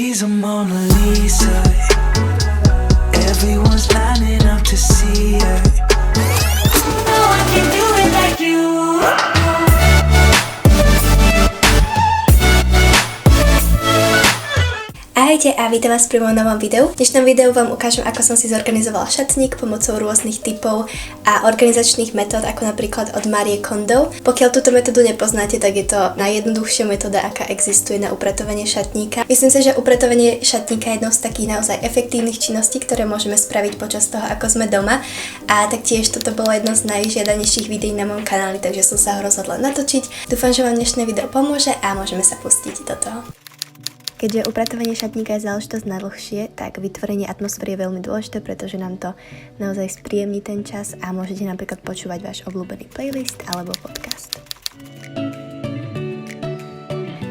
She's a Mona Lisa. Everyone's lining up to see her. No one can do it like you. Ahojte a vítam vás pri mojom novom videu. V dnešnom videu vám ukážem, ako som si zorganizovala šatník pomocou rôznych typov a organizačných metód, ako napríklad od Marie Kondo. Pokiaľ túto metódu nepoznáte, tak je to najjednoduchšia metóda, aká existuje na upratovanie šatníka. Myslím si, že upratovanie šatníka je jednou z takých naozaj efektívnych činností, ktoré môžeme spraviť počas toho, ako sme doma. A taktiež toto bolo jedno z najžiadanejších videí na mojom kanáli, takže som sa ho rozhodla natočiť. Dúfam, že vám dnešné video pomôže a môžeme sa pustiť do toho. Keďže upratovanie šatníka je záležitosť najdlhšie, tak vytvorenie atmosféry je veľmi dôležité, pretože nám to naozaj spríjemní ten čas a môžete napríklad počúvať váš obľúbený playlist alebo podcast.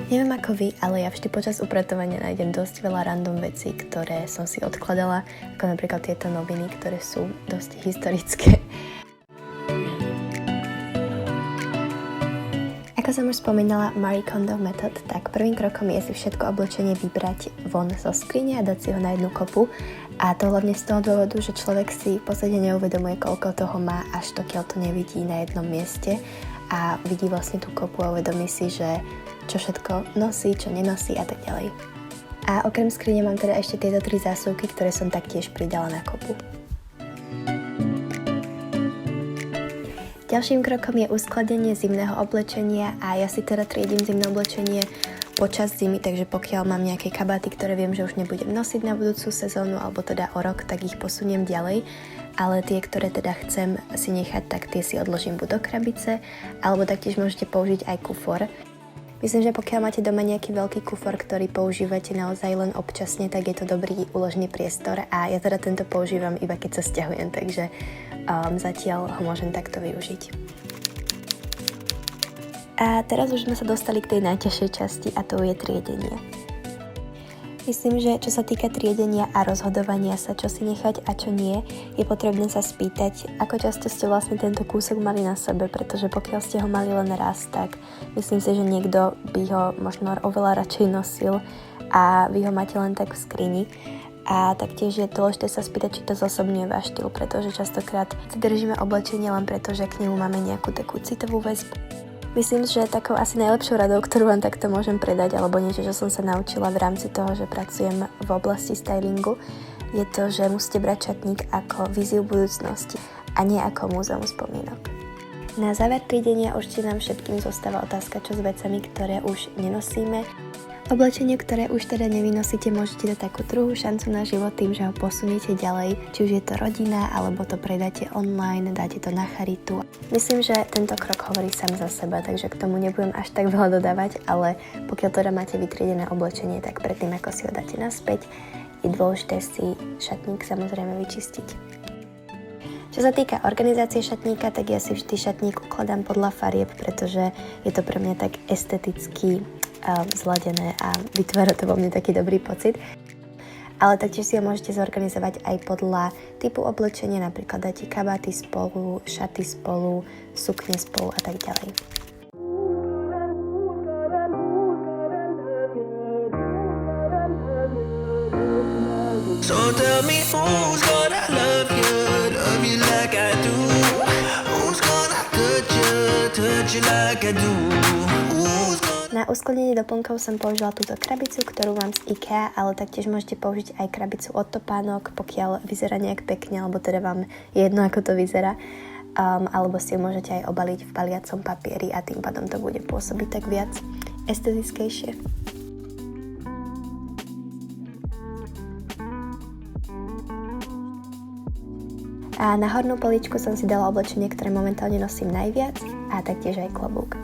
Neviem ako vy, ale ja vždy počas upratovania nájdem dosť veľa random vecí, ktoré som si odkladala, ako napríklad tieto noviny, ktoré sú dosť historické. Ako som už spomínala Marie Kondo method, tak prvým krokom je si všetko oblečenie vybrať von zo skrine a dať si ho na jednu kopu. A to hlavne z toho dôvodu, že človek si v podstate neuvedomuje, koľko toho má, až dokiaľ to nevidí na jednom mieste a vidí vlastne tú kopu a uvedomí si, že čo všetko nosí, čo nenosí a tak ďalej. A okrem skrine mám teda ešte tieto 3 zásuvky, ktoré som taktiež pridala na kopu. Ďalším krokom je uskladnenie zimného oblečenia a ja si teda triedím zimné oblečenie počas zimy, takže pokiaľ mám nejaké kabáty, ktoré viem, že už nebudem nosiť na budúcu sezónu alebo teda o rok, tak ich posuniem ďalej, ale tie, ktoré teda chcem si nechať, tak tie si odložím buď do krabice, alebo taktiež môžete použiť aj kufor. Myslím, že pokiaľ máte doma nejaký veľký kufor, ktorý používate naozaj len občasne, tak je to dobrý úložný priestor a ja teda tento používam iba keď sa sťahujem, takže zatiaľ ho môžem takto využiť. A teraz už sme sa dostali k tej najťažšej časti a to je triedenie. Myslím, že čo sa týka triedenia a rozhodovania sa, čo si nechať a čo nie, je potrebné sa spýtať, ako často ste vlastne tento kúsok mali na sebe, pretože pokiaľ ste ho mali len raz, tak myslím si, že niekto by ho možno oveľa radšej nosil a vy ho máte len tak v skrini. A taktiež je dôležité sa spýtať, či to zosobňuje váš štýl, pretože častokrát si držíme oblečenie len preto, že k nemu máme nejakú takú citovú väzbu. Myslím, že takou asi najlepšou radou, ktorú vám takto môžem predať, alebo niečo, čo som sa naučila v rámci toho, že pracujem v oblasti stylingu, je to, že musíte brať šatník ako víziu budúcnosti a nie ako múzeum spomienok. Na záver triedenia určite nám všetkým zostáva otázka, čo s vecami, ktoré už nenosíme. Oblečenie, ktoré už teda nevynosíte, môžete dať takú druhú šancu na život tým, že ho posuniete ďalej, či už je to rodina, alebo to predáte online, dáte to na charitu. Myslím, že tento krok hovorí sám za seba, takže k tomu nebudem až tak veľa dodávať, ale pokiaľ teda máte vytriedené oblečenie, tak predtým, ako si ho dáte naspäť, je dôležité si šatník samozrejme vyčistiť. Čo sa týka organizácie šatníka, tak ja si vždy šatník ukladám podľa farieb, pretože je to pre mňa tak esteticky zladené a vytvára to vo mne taký dobrý pocit. Ale taktiež si ho môžete zorganizovať aj podľa typu oblečenia, napríklad dáte kabáty spolu, šaty spolu, sukne spolu a tak ďalej. So tell me who's gonna love you like I do. Who's gonna touch you like I do. Na uskladnenie doplnkov som použila túto krabicu, ktorú mám z IKEA, ale taktiež môžete použiť aj krabicu od Topánok, pokiaľ vyzerá nejak pekne, alebo teda vám je jedno, ako to vyzerá. Alebo si ju môžete aj obaliť v baliacom papieri a tým pádom to bude pôsobiť tak viac estetickejšie. A na hornú poličku som si dala oblečenie, ktoré momentálne nosím najviac a taktiež aj klobúk.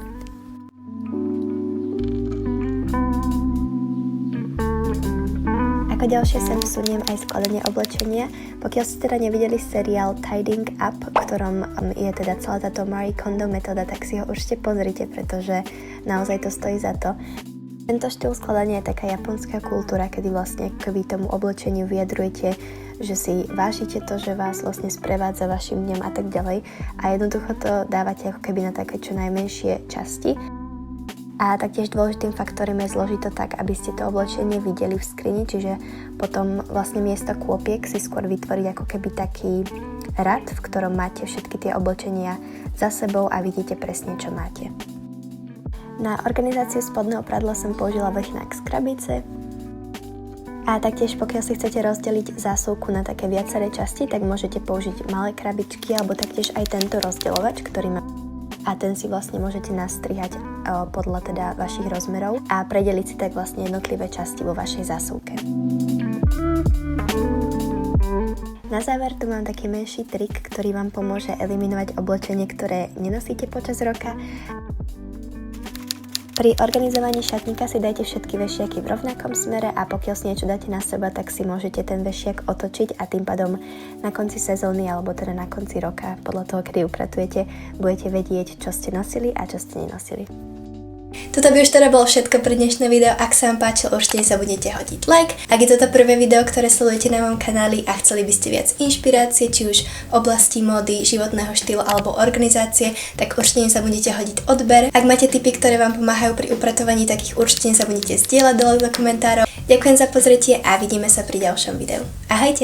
Ako ďalšie sem vsuniem aj skladanie oblečenia. Pokiaľ ste teda nevideli seriál Tidying Up, v ktorom je teda celá táto Marie Kondo metóda, tak si ho určite pozrite, pretože naozaj to stojí za to. Tento štýl skladania je taká japonská kultúra, kedy vlastne keby tomu oblečeniu vyjadrujete, že si vážite to, že vás vlastne sprevádza vašim dňom a tak ďalej a jednoducho to dávate ako keby na také čo najmenšie časti. A taktiež dôležitým faktorom je zložiť to tak, aby ste to oblečenie videli v skrini, čiže potom vlastne miesto kôpiek si skôr vytvoriť ako keby taký rad, v ktorom máte všetky tie oblečenia za sebou a vidíte presne, čo máte. Na organizáciu spodného prádla som použila vrchnák z krabice a taktiež pokiaľ si chcete rozdeliť zásuvku na také viaceré časti, tak môžete použiť malé krabičky alebo taktiež aj tento rozdeľovač, ktorý má a ten si vlastne môžete nastrihať podľa teda vašich rozmerov a predeliť si tak vlastne jednotlivé časti vo vašej zásuvke. Na záver tu mám taký menší trik, ktorý vám pomôže eliminovať oblečenie, ktoré nenosíte počas roka. Pri organizovaní šatníka si dajte všetky vešiaky v rovnakom smere a pokiaľ si niečo dáte na seba, tak si môžete ten vešiak otočiť a tým pádom na konci sezóny alebo teda na konci roka, podľa toho, kedy upratujete, budete vedieť, čo ste nosili a čo ste nenosili. Toto by už teda bolo všetko pre dnešné video. Ak sa vám páčilo, určite nezabudnite hodiť like. Ak je toto prvé video, ktoré sledujete na mojom kanáli a chceli by ste viac inšpirácie, či už v oblasti módy, životného štýlu alebo organizácie, tak určite nezabudnite hodiť odber. Ak máte tipy, ktoré vám pomáhajú pri upratovaní, tak ich určite nezabudnite zdieľať dole do komentárov. Ďakujem za pozretie a vidíme sa pri ďalšom videu. Ahojte!